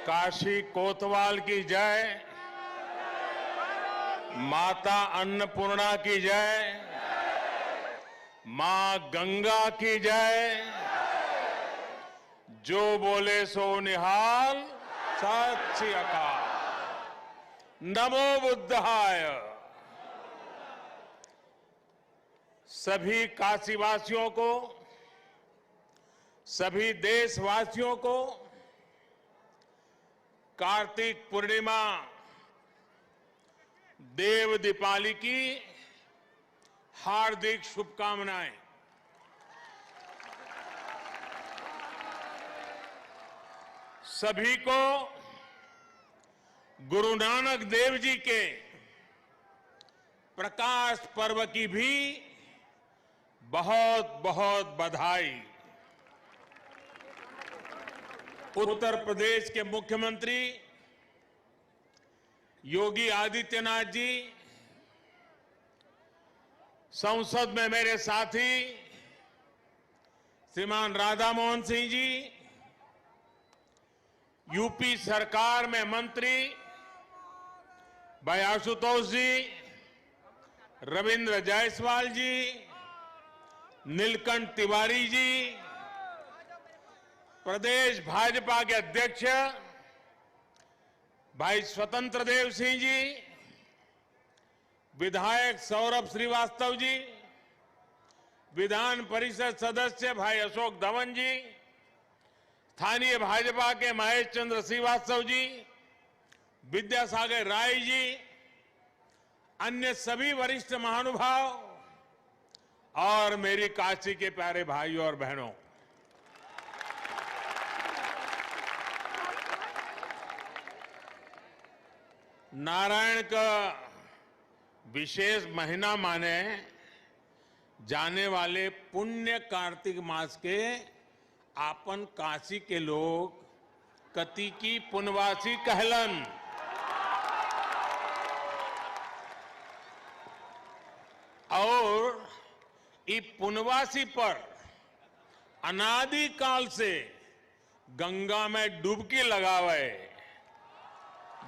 काशी कोतवाल की जय, माता अन्नपूर्णा की जय, मां गंगा की जय। जो बोले सो निहाल, सत श्री अकाल। नमो बुद्धाय। सभी काशीवासियों को, सभी देशवासियों को कार्तिक पूर्णिमा देव दीपावली की हार्दिक शुभकामनाएं। सभी को गुरु नानक देव जी के प्रकाश पर्व की भी बहुत बहुत बधाई। उत्तर प्रदेश के मुख्यमंत्री योगी आदित्यनाथ जी, संसद में मेरे साथी श्रीमान राधा मोहन सिंह जी, यूपी सरकार में मंत्री भाई आशुतोष जी, रविंद्र जायसवाल जी, नीलकंठ तिवारी जी, प्रदेश भाजपा के अध्यक्ष भाई स्वतंत्र देव सिंह जी, विधायक सौरभ श्रीवास्तव जी, विधान परिषद सदस्य भाई अशोक धवन जी, स्थानीय भाजपा के महेश चंद्र श्रीवास्तव जी, विद्यासागर राय जी, अन्य सभी वरिष्ठ महानुभाव और मेरी काशी के प्यारे भाइयों और बहनों, नारायण का विशेष महीना माने जाने वाले पुण्य कार्तिक मास के आपन काशी के लोग कति की पुनवासी कहलन। और इस पुनवासी पर अनादि काल से गंगा में डुबकी लगावे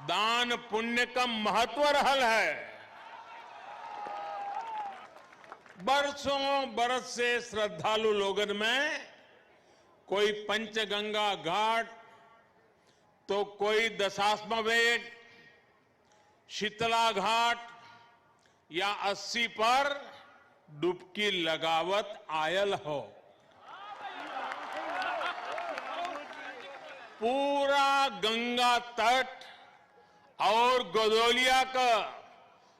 दान पुण्य का महत्व रहल है। बरसों बरस से श्रद्धालु लोगन में कोई पंचगंगा घाट, तो कोई दशाश्वमेध, शीतला घाट या 80 पर डुबकी लगावत आयल हो। पूरा गंगा तट और गोदोलिया का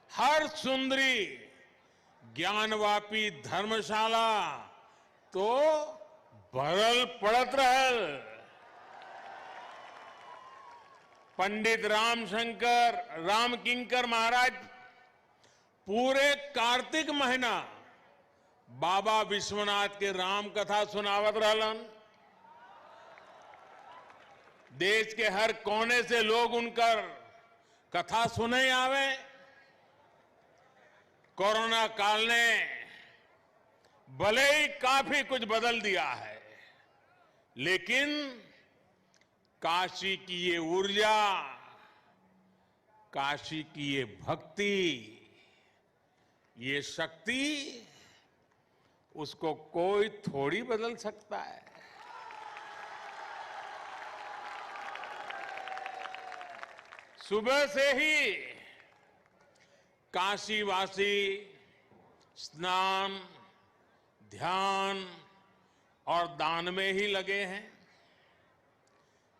हर सुंदरी ज्ञानवापी धर्मशाला तो भरल पड़त रहल। पंडित राम किंकर महाराज पूरे कार्तिक महीना बाबा विश्वनाथ के राम कथा सुनावत रहलन। देश के हर कोने से लोग उनकर कथा सुने आवे। कोरोना काल ने भले ही काफी कुछ बदल दिया है, लेकिन काशी की ये ऊर्जा, काशी की ये भक्ति, ये शक्ति, उसको कोई थोड़ी बदल सकता है। सुबह से ही काशीवासी स्नान, ध्यान और दान में ही लगे हैं।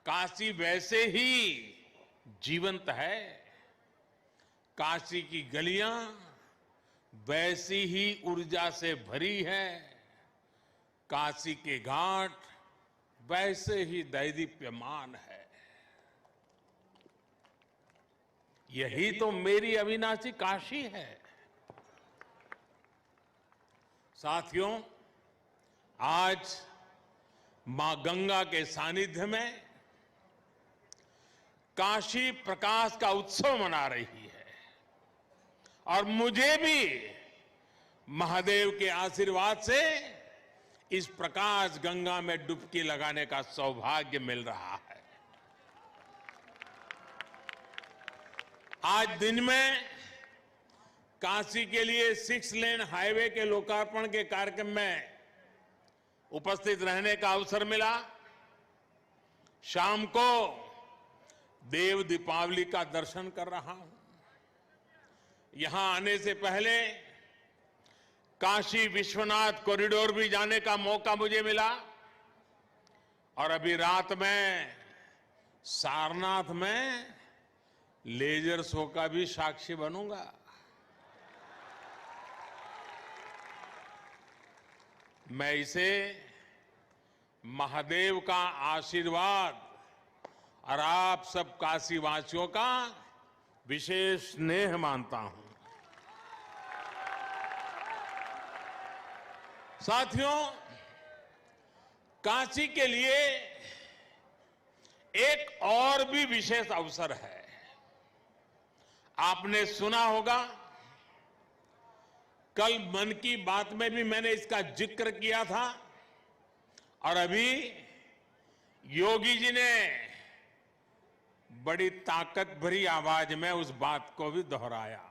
काशी वैसे ही जीवंत है। काशी की गलियां वैसी ही ऊर्जा से भरी है। काशी के घाट वैसे ही दैदीप्यमान है। यही तो मेरी अविनाशी काशी है। साथियों, आज मां गंगा के सानिध्य में काशी प्रकाश का उत्सव मना रही है और मुझे भी महादेव के आशीर्वाद से इस प्रकाश गंगा में डुबकी लगाने का सौभाग्य मिल रहा है। आज दिन में काशी के लिए 6 लेन हाईवे के लोकार्पण के कार्यक्रम में उपस्थित रहने का अवसर मिला। शाम को देव दीपावली का दर्शन कर रहा हूं। यहां आने से पहले काशी विश्वनाथ कॉरिडोर भी जाने का मौका मुझे मिला और अभी रात में सारनाथ में लेजर शो का भी साक्षी बनूंगा। मैं इसे महादेव का आशीर्वाद और आप सब काशीवासियों का विशेष स्नेह मानता हूं। साथियों, काशी के लिए एक और भी विशेष अवसर है। आपने सुना होगा, कल मन की बात में भी मैंने इसका जिक्र किया था और अभी योगी जी ने बड़ी ताकत भरी आवाज में उस बात को भी दोहराया।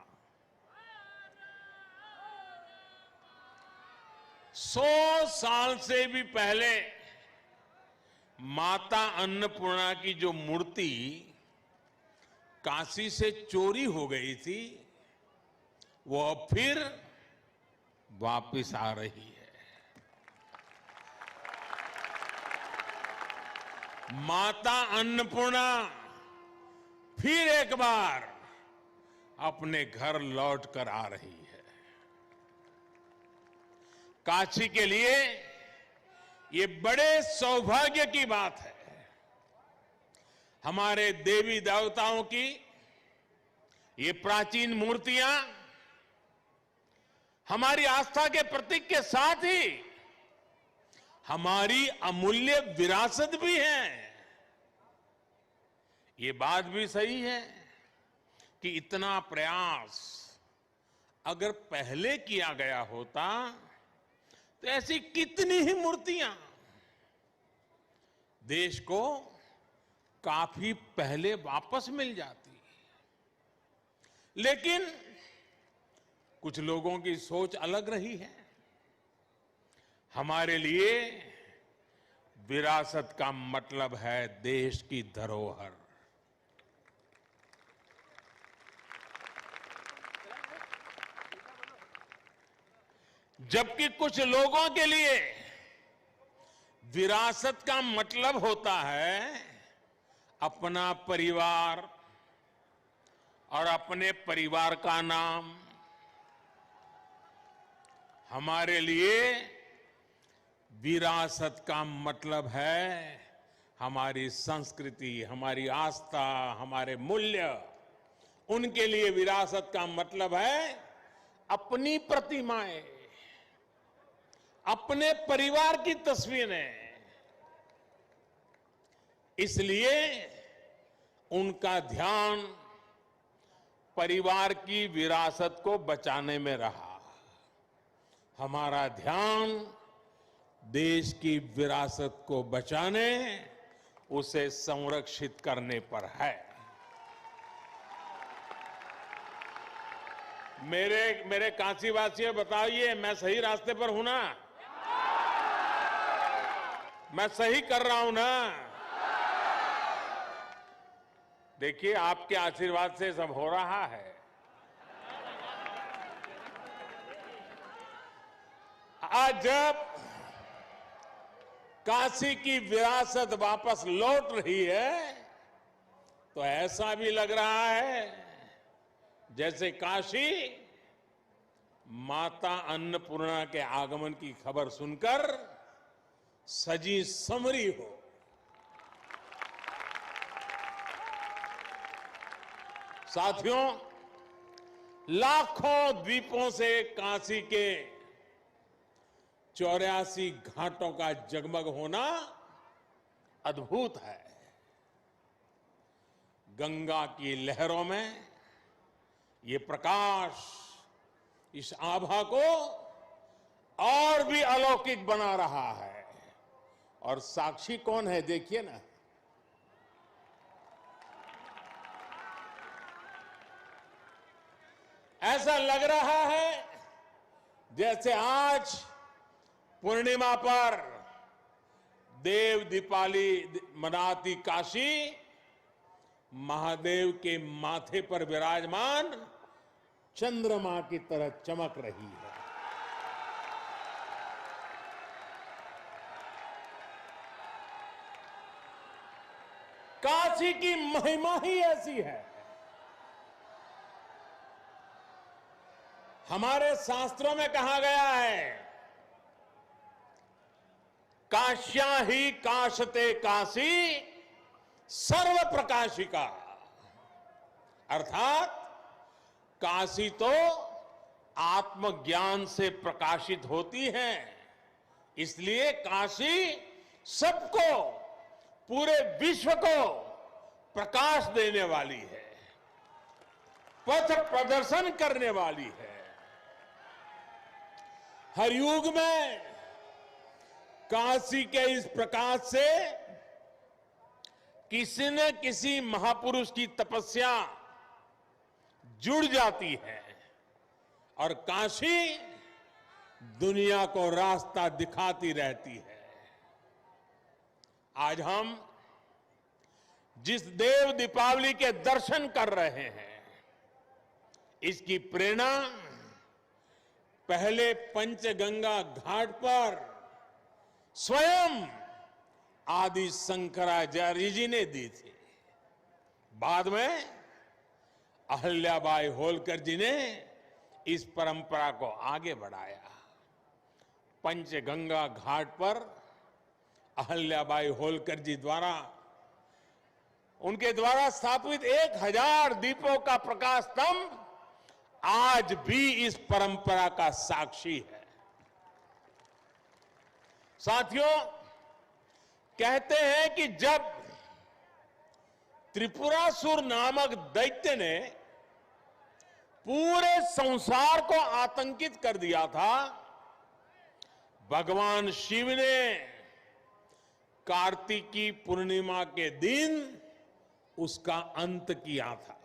100 साल से भी पहले माता अन्नपूर्णा की जो मूर्ति काशी से चोरी हो गई थी, वो अब फिर वापिस आ रही है। माता अन्नपूर्णा फिर एक बार अपने घर लौट कर आ रही है। काशी के लिए ये बड़े सौभाग्य की बात है। हमारे देवी देवताओं की ये प्राचीन मूर्तियां हमारी आस्था के प्रतीक के साथ ही हमारी अमूल्य विरासत भी है। ये बात भी सही है कि इतना प्रयास अगर पहले किया गया होता तो ऐसी कितनी ही मूर्तियां देश को काफी पहले वापस मिल जाती। लेकिन कुछ लोगों की सोच अलग रही है। हमारे लिए विरासत का मतलब है देश की धरोहर। जबकि कुछ लोगों के लिए विरासत का मतलब होता है अपना परिवार और अपने परिवार का नाम। हमारे लिए विरासत का मतलब है हमारी संस्कृति, हमारी आस्था, हमारे मूल्य। उनके लिए विरासत का मतलब है अपनी प्रतिमाएं, अपने परिवार की तस्वीरें। इसलिए उनका ध्यान परिवार की विरासत को बचाने में रहा। हमारा ध्यान देश की विरासत को बचाने, उसे संरक्षित करने पर है। मेरे काशीवासियों, बताइए मैं सही रास्ते पर हूं ना? मैं सही कर रहा हूं ना? देखिए, आपके आशीर्वाद से सब हो रहा है। आज जब काशी की विरासत वापस लौट रही है तो ऐसा भी लग रहा है जैसे काशी माता अन्नपूर्णा के आगमन की खबर सुनकर सजी संवरी हो। साथियों, लाखों द्वीपों से काशी के 84 घाटों का जगमग होना अद्भुत है। गंगा की लहरों में ये प्रकाश इस आभा को और भी अलौकिक बना रहा है। और साक्षी कौन है, देखिए ना। ऐसा लग रहा है जैसे आज पूर्णिमा पर देव दीपावली मनाती काशी महादेव के माथे पर विराजमान चंद्रमा की तरह चमक रही है। काशी की महिमा ही ऐसी है। हमारे शास्त्रों में कहा गया है, काश्या ही काशते काशी सर्व प्रकाशिका, अर्थात काशी तो आत्मज्ञान से प्रकाशित होती है, इसलिए काशी सबको, पूरे विश्व को प्रकाश देने वाली है, पथ प्रदर्शन करने वाली है। हर युग में काशी के इस प्रकाश से किसी न किसी महापुरुष की तपस्या जुड़ जाती है और काशी दुनिया को रास्ता दिखाती रहती है। आज हम जिस देव दीपावली के दर्शन कर रहे हैं, इसकी प्रेरणा पहले पंचगंगा घाट पर स्वयं आदि शंकराचार्य जी ने दी थी। बाद में अहल्याबाई होलकर जी ने इस परंपरा को आगे बढ़ाया। पंचगंगा घाट पर अहल्याबाई होलकर जी द्वारा, उनके द्वारा स्थापित 1000 दीपों का प्रकाश स्तंभ आज भी इस परंपरा का साक्षी है। साथियों, कहते हैं कि जब त्रिपुरासुर नामक दैत्य ने पूरे संसार को आतंकित कर दिया था, भगवान शिव ने कार्तिकी पूर्णिमा के दिन उसका अंत किया था।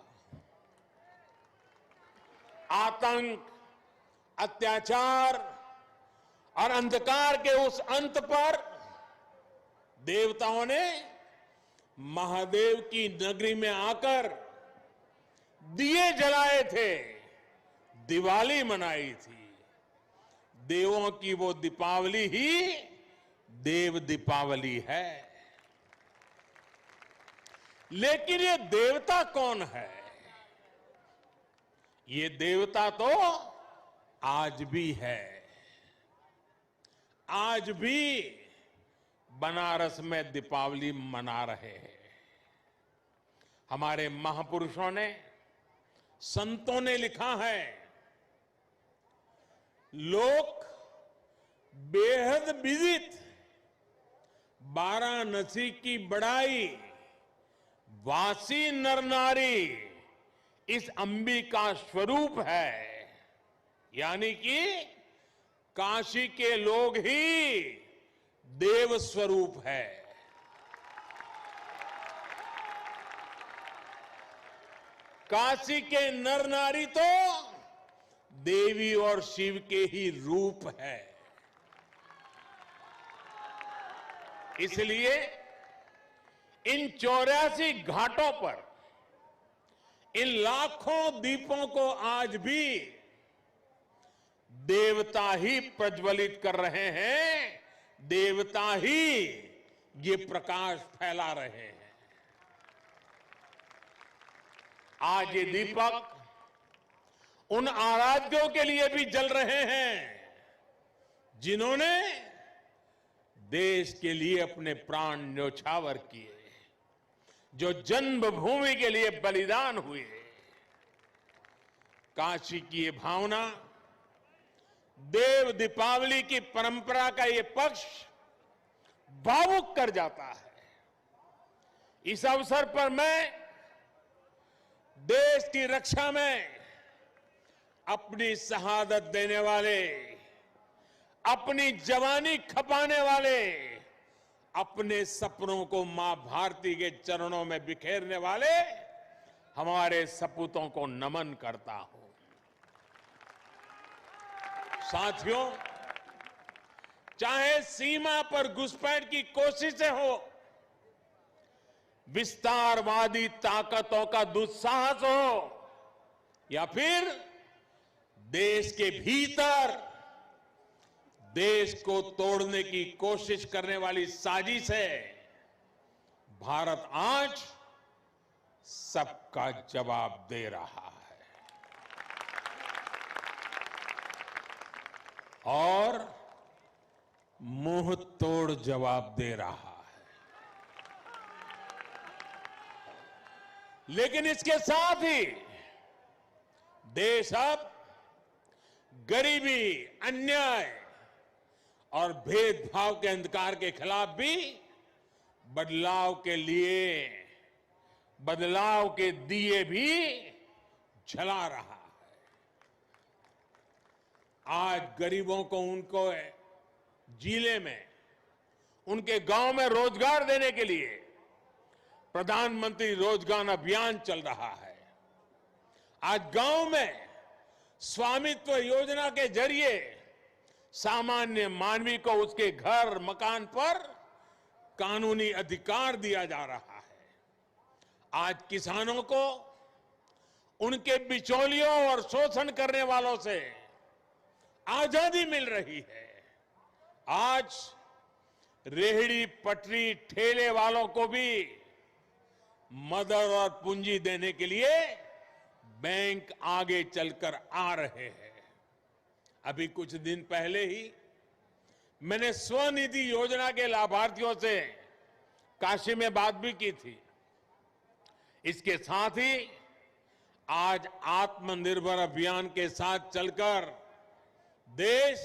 आतंक, अत्याचार और अंधकार के उस अंत पर देवताओं ने महादेव की नगरी में आकर दिए जलाए थे, दिवाली मनाई थी। देवों की वो दीपावली ही देव दीपावली है। लेकिन ये देवता कौन है? ये देवता तो आज भी है। आज भी बनारस में दीपावली मना रहे हैं। हमारे महापुरुषों ने, संतों ने लिखा है, लोक बेहद विदित वाराणसी की बड़ाई, वासी नर नारी इस अंबिका स्वरूप है। यानी कि काशी के लोग ही देव स्वरूप है। काशी के नर नारी तो देवी और शिव के ही रूप है। इसलिए इन 84 घाटों पर इन लाखों दीपों को आज भी देवता ही प्रज्वलित कर रहे हैं, देवता ही ये प्रकाश फैला रहे हैं। आज ये दीपक उन आराध्यों के लिए भी जल रहे हैं जिन्होंने देश के लिए अपने प्राण न्योछावर किए, जो जन्मभूमि के लिए बलिदान हुए। काशी की ये भावना, देव दीपावली की परंपरा का ये पक्ष भावुक कर जाता है। इस अवसर पर मैं देश की रक्षा में अपनी शहादत देने वाले, अपनी जवानी खपाने वाले, अपने सपनों को मां भारती के चरणों में बिखेरने वाले हमारे सपूतों को नमन करता हूं। साथियों, चाहे सीमा पर घुसपैठ की कोशिशें हो, विस्तारवादी ताकतों का दुस्साहस हो, या फिर देश के भीतर देश को तोड़ने की कोशिश करने वाली साजिश है, भारत आज सबका जवाब दे रहा है और मुंह तोड़ जवाब दे रहा है। लेकिन इसके साथ ही देश अब गरीबी, अन्याय और भेदभाव के अंधकार के खिलाफ भी बदलाव के लिए बदलाव के दिए भी जला रहा है। आज गरीबों को उनको जिले में, उनके गांव में रोजगार देने के लिए प्रधानमंत्री रोजगार अभियान चल रहा है। आज गांव में स्वामित्व योजना के जरिए सामान्य मानवी को उसके घर, मकान पर कानूनी अधिकार दिया जा रहा है। आज किसानों को उनके बिचौलियों और शोषण करने वालों से आजादी मिल रही है। आज रेहड़ी पटरी ठेले वालों को भी मदद और पूंजी देने के लिए बैंक आगे चलकर आ रहे हैं। अभी कुछ दिन पहले ही मैंने स्वनिधि योजना के लाभार्थियों से काशी में बात भी की थी। इसके साथ ही आज आत्मनिर्भर अभियान के साथ चलकर देश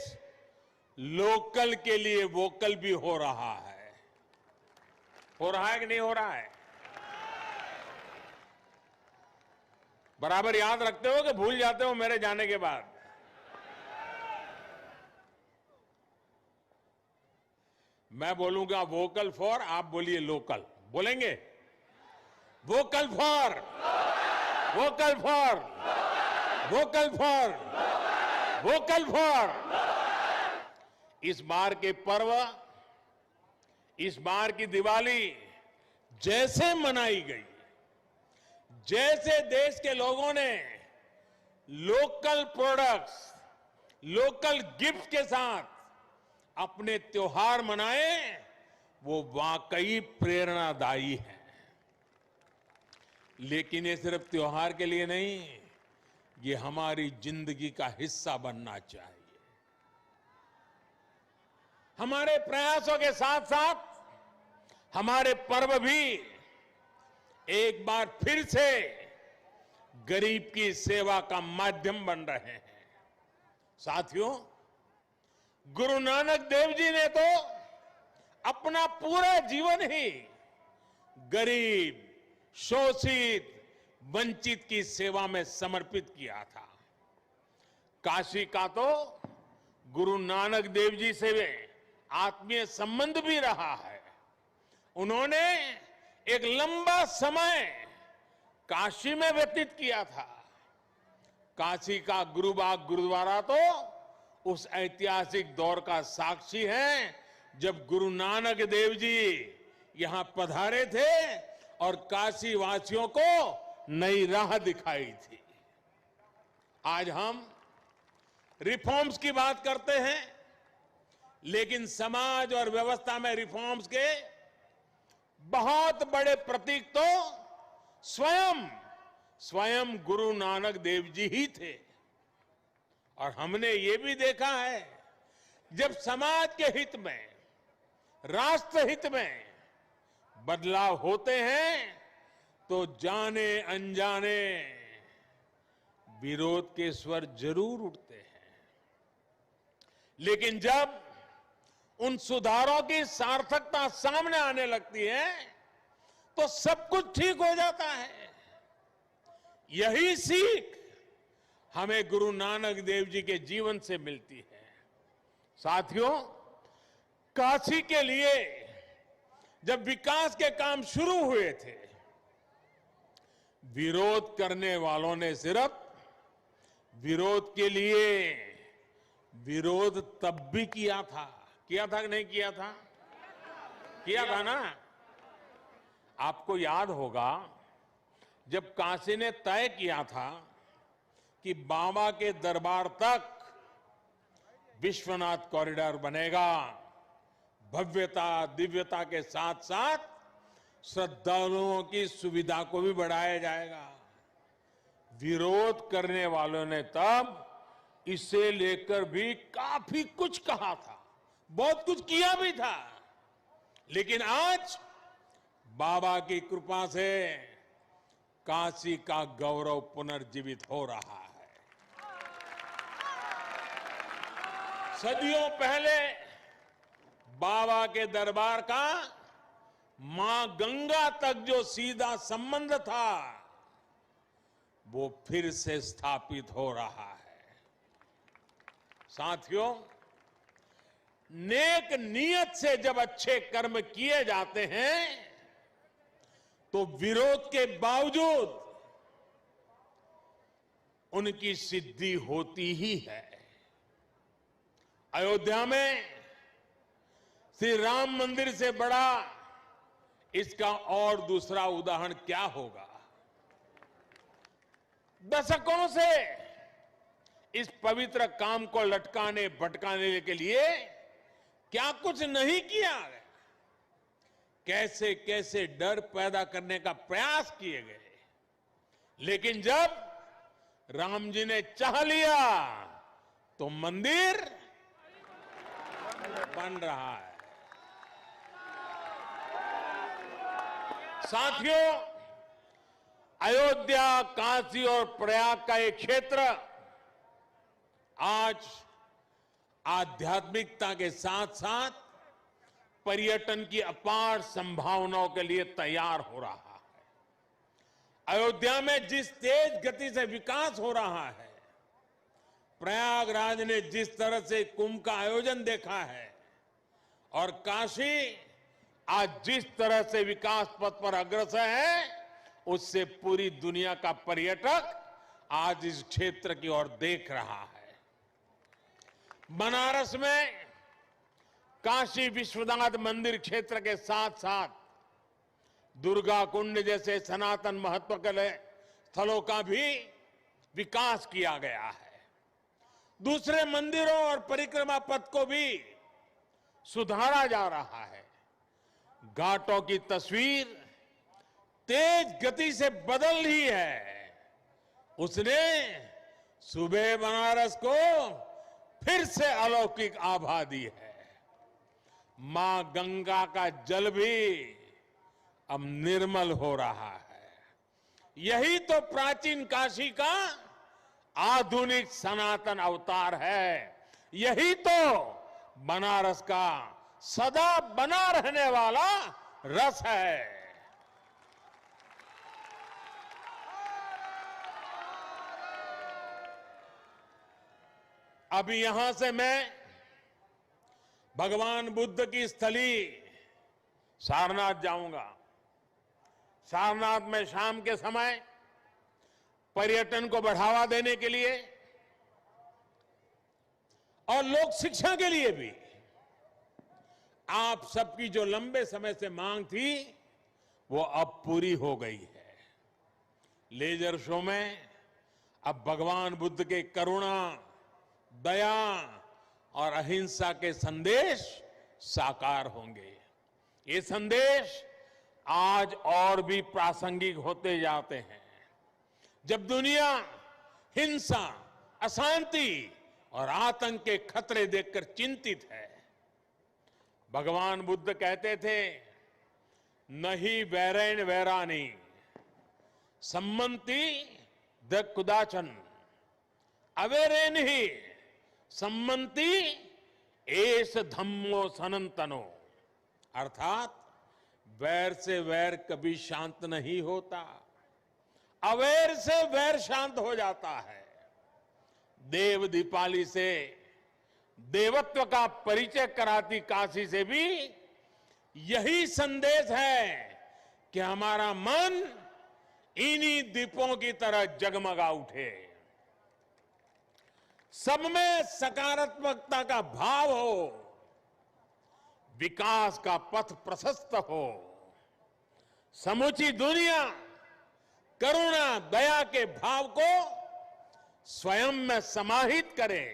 लोकल के लिए वोकल भी हो रहा है। हो रहा है कि नहीं हो रहा है? बराबर याद रखते हो कि भूल जाते हो मेरे जाने के बाद? मैं बोलूंगा वोकल फॉर, आप बोलिए लोकल। बोलेंगे? Vocal for, vocal for, vocal for, vocal for. इस बार के पर्व, इस बार की दिवाली जैसे मनाई गई, जैसे देश के लोगों ने लोकल प्रोडक्ट्स, लोकल गिफ्ट के साथ अपने त्योहार मनाए, वो वाकई प्रेरणादायी है। लेकिन ये सिर्फ त्योहार के लिए नहीं, ये हमारी जिंदगी का हिस्सा बनना चाहिए। हमारे प्रयासों के साथ साथ हमारे पर्व भी एक बार फिर से गरीब की सेवा का माध्यम बन रहे हैं। साथियों, गुरु नानक देव जी ने तो अपना पूरा जीवन ही गरीब, शोषित, वंचित की सेवा में समर्पित किया था। काशी का तो गुरु नानक देव जी से आत्मीय संबंध भी रहा है। उन्होंने एक लंबा समय काशी में व्यतीत किया था। काशी का गुरुबाग गुरुद्वारा तो उस ऐतिहासिक दौर का साक्षी है जब गुरु नानक देव जी यहां पधारे थे और काशी वासियों को नई राह दिखाई थी। आज हम रिफॉर्म्स की बात करते हैं, लेकिन समाज और व्यवस्था में रिफॉर्म्स के बहुत बड़े प्रतीक तो स्वयं गुरु नानक देव जी ही थे। और हमने ये भी देखा है, जब समाज के हित में, राष्ट्र हित में बदलाव होते हैं तो जाने अनजाने विरोध के स्वर जरूर उठते हैं। लेकिन जब उन सुधारों की सार्थकता सामने आने लगती है तो सब कुछ ठीक हो जाता है। यही सीख हमें गुरु नानक देव जी के जीवन से मिलती है। साथियों, काशी के लिए जब विकास के काम शुरू हुए थे, विरोध करने वालों ने सिर्फ विरोध के लिए विरोध तब भी किया था कि नहीं किया था? किया था ना। आपको याद होगा जब काशी ने तय किया था कि बाबा के दरबार तक विश्वनाथ कॉरिडोर बनेगा, भव्यता दिव्यता के साथ साथ श्रद्धालुओं की सुविधा को भी बढ़ाया जाएगा। विरोध करने वालों ने तब इसे लेकर भी काफी कुछ कहा था, बहुत कुछ किया भी था, लेकिन आज बाबा की कृपा से काशी का गौरव पुनर्जीवित हो रहा है। सदियों पहले बाबा के दरबार का मां गंगा तक जो सीधा संबंध था वो फिर से स्थापित हो रहा है। साथियों, नेक नियत से जब अच्छे कर्म किए जाते हैं तो विरोध के बावजूद उनकी सिद्धि होती ही है। अयोध्या में श्री राम मंदिर से बड़ा इसका और दूसरा उदाहरण क्या होगा? दशकों से इस पवित्र काम को लटकाने भटकाने के लिए क्या कुछ नहीं किया गया, कैसे कैसे डर पैदा करने का प्रयास किए गए, लेकिन जब राम जी ने चाह लिया तो मंदिर बन रहा है। साथियों, अयोध्या, काशी और प्रयाग का एक क्षेत्र आज आध्यात्मिकता के साथ साथ पर्यटन की अपार संभावनाओं के लिए तैयार हो रहा है। अयोध्या में जिस तेज गति से विकास हो रहा है, प्रयागराज ने जिस तरह से कुंभ का आयोजन देखा है और काशी आज जिस तरह से विकास पथ पर अग्रसर है, उससे पूरी दुनिया का पर्यटक आज इस क्षेत्र की ओर देख रहा है। बनारस में काशी विश्वनाथ मंदिर क्षेत्र के साथ साथ दुर्गा कुंड जैसे सनातन महत्व के स्थलों का भी विकास किया गया है। दूसरे मंदिरों और परिक्रमा पथ को भी सुधारा जा रहा है। घाटों की तस्वीर तेज गति से बदल रही है। उसने सुबह बनारस को फिर से अलौकिक आभा दी है। मां गंगा का जल भी अब निर्मल हो रहा है। यही तो प्राचीन काशी का आधुनिक सनातन अवतार है। यही तो बनारस का सदा बना रहने वाला रस है। अभी यहां से मैं भगवान बुद्ध की स्थली सारनाथ जाऊंगा। सारनाथ में शाम के समय पर्यटन को बढ़ावा देने के लिए और लोक शिक्षा के लिए भी आप सबकी जो लंबे समय से मांग थी वो अब पूरी हो गई है। लेजर शो में अब भगवान बुद्ध के करुणा, दया और अहिंसा के संदेश साकार होंगे। ये संदेश आज और भी प्रासंगिक होते जाते हैं। जब दुनिया हिंसा, अशांति और आतंक के खतरे देखकर चिंतित है, भगवान बुद्ध कहते थे, नहीं वैरेन वैरानी सम्मति द कुदाचन अवेरेन ही सम्मति एस धम्मो सनंतनो। अर्थात वैर से वैर कभी शांत नहीं होता, अवैर से वैर शांत हो जाता है। देव दीपाली से देवत्व का परिचय कराती काशी से भी यही संदेश है कि हमारा मन इन्हीं दीपों की तरह जगमगा उठे। सब में सकारात्मकता का भाव हो, विकास का पथ प्रशस्त हो, समूची दुनिया करुणा दया के भाव को स्वयं में समाहित करे।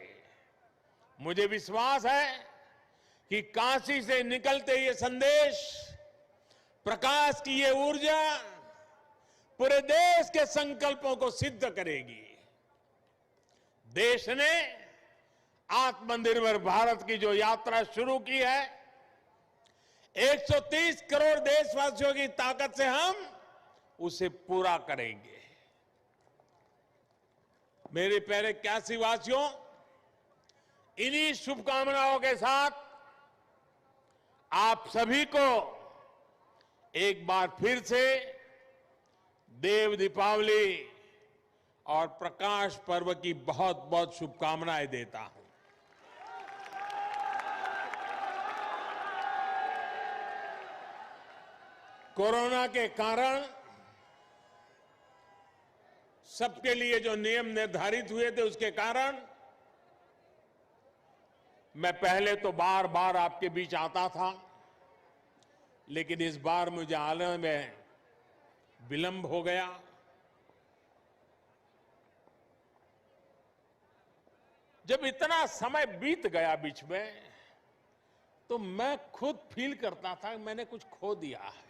मुझे विश्वास है कि काशी से निकलते ये संदेश, प्रकाश की ये ऊर्जा पूरे देश के संकल्पों को सिद्ध करेगी। देश ने आत्मनिर्भर भारत की जो यात्रा शुरू की है, 130 करोड़ देशवासियों की ताकत से हम उसे पूरा करेंगे। मेरे प्यारे काशी वासियों, इन्हीं शुभकामनाओं के साथ आप सभी को एक बार फिर से देव दीपावली और प्रकाश पर्व की बहुत बहुत शुभकामनाएं देता हूं। कोरोना के कारण सबके लिए जो नियम निर्धारित हुए थे, उसके कारण मैं पहले तो बार बार आपके बीच आता था, लेकिन इस बार मुझे आने में विलंब हो गया। जब इतना समय बीत गया बीच में, तो मैं खुद फील करता था कि मैंने कुछ खो दिया है।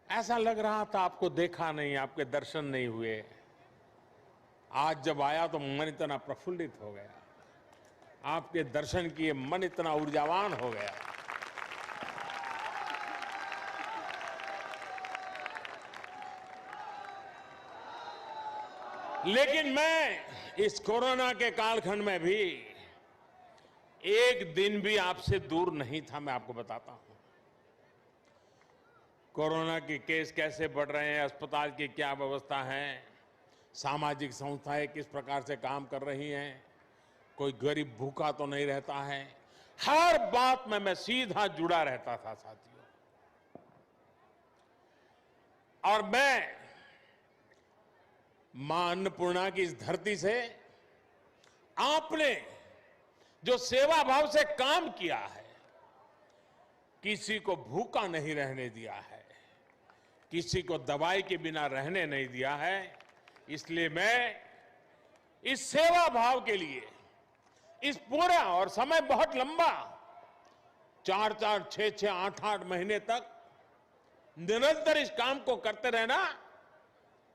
ऐसा लग रहा था आपको देखा नहीं, आपके दर्शन नहीं हुए। आज जब आया तो मन इतना प्रफुल्लित हो गया, आपके दर्शन किए मन इतना ऊर्जावान हो गया। लेकिन मैं इस कोरोना के कालखंड में भी एक दिन भी आपसे दूर नहीं था। मैं आपको बताता हूं कोरोना के केस कैसे बढ़ रहे हैं, अस्पताल की क्या व्यवस्था है, सामाजिक संस्थाएं किस प्रकार से काम कर रही हैं, कोई गरीब भूखा तो नहीं रहता है। हर बात में मैं सीधा जुड़ा रहता था साथियों। और मैं मां अन्नपूर्णा की इस धरती से आपने जो सेवा भाव से काम किया है, किसी को भूखा नहीं रहने दिया है, किसी को दवाई के बिना रहने नहीं दिया है, इसलिए मैं इस सेवा भाव के लिए इस पूरा, और समय बहुत लंबा, 4-4, 6-6, 8-8 महीने तक निरंतर इस काम को करते रहना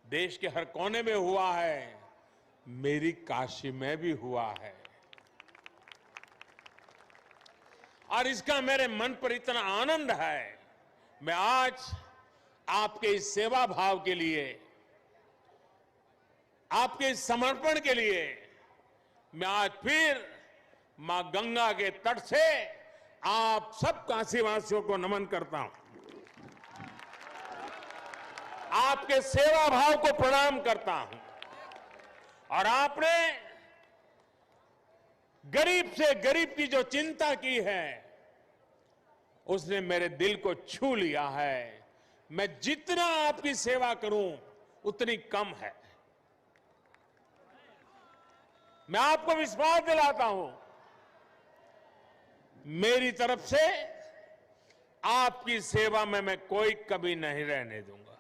देश के हर कोने में हुआ है, मेरी काशी में भी हुआ है। और इसका मेरे मन पर इतना आनंद है। मैं आज आपके इस सेवा भाव के लिए, आपके इस समर्पण के लिए मैं आज फिर मां गंगा के तट से आप सब काशीवासियों को नमन करता हूं, आपके सेवा भाव को प्रणाम करता हूं। और आपने गरीब से गरीब की जो चिंता की है, उसने मेरे दिल को छू लिया है। मैं जितना आपकी सेवा करूं उतनी कम है। मैं आपको विश्वास दिलाता हूं, मेरी तरफ से आपकी सेवा में मैं कोई कमी नहीं रहने दूंगा।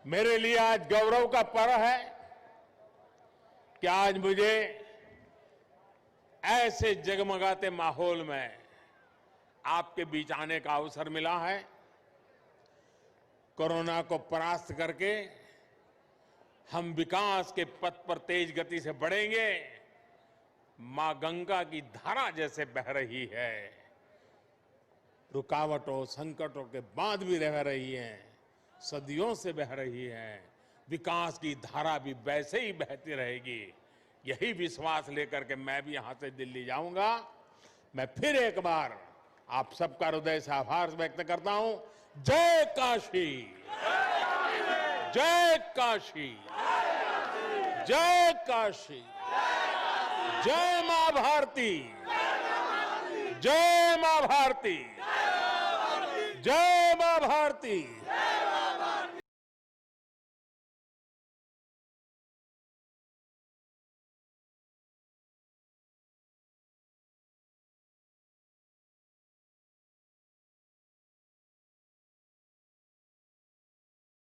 मेरे लिए आज गौरव का पर्व है कि आज मुझे ऐसे जगमगाते माहौल में आपके बीच आने का अवसर मिला है। कोरोना को परास्त करके हम विकास के पथ पर तेज गति से बढ़ेंगे। मां गंगा की धारा जैसे बह रही है, रुकावटों संकटों के बाद भी रह रही है, सदियों से बह रही है। विकास की धारा भी वैसे ही बहती रहेगी। यही विश्वास लेकर के मैं भी यहां से दिल्ली जाऊंगा। मैं फिर एक बार आप सबका हृदय से आभार व्यक्त करता हूं। जय काशी, जय काशी, जय काशी, जय मां भारती, जय मां भारती। जय मां भारती।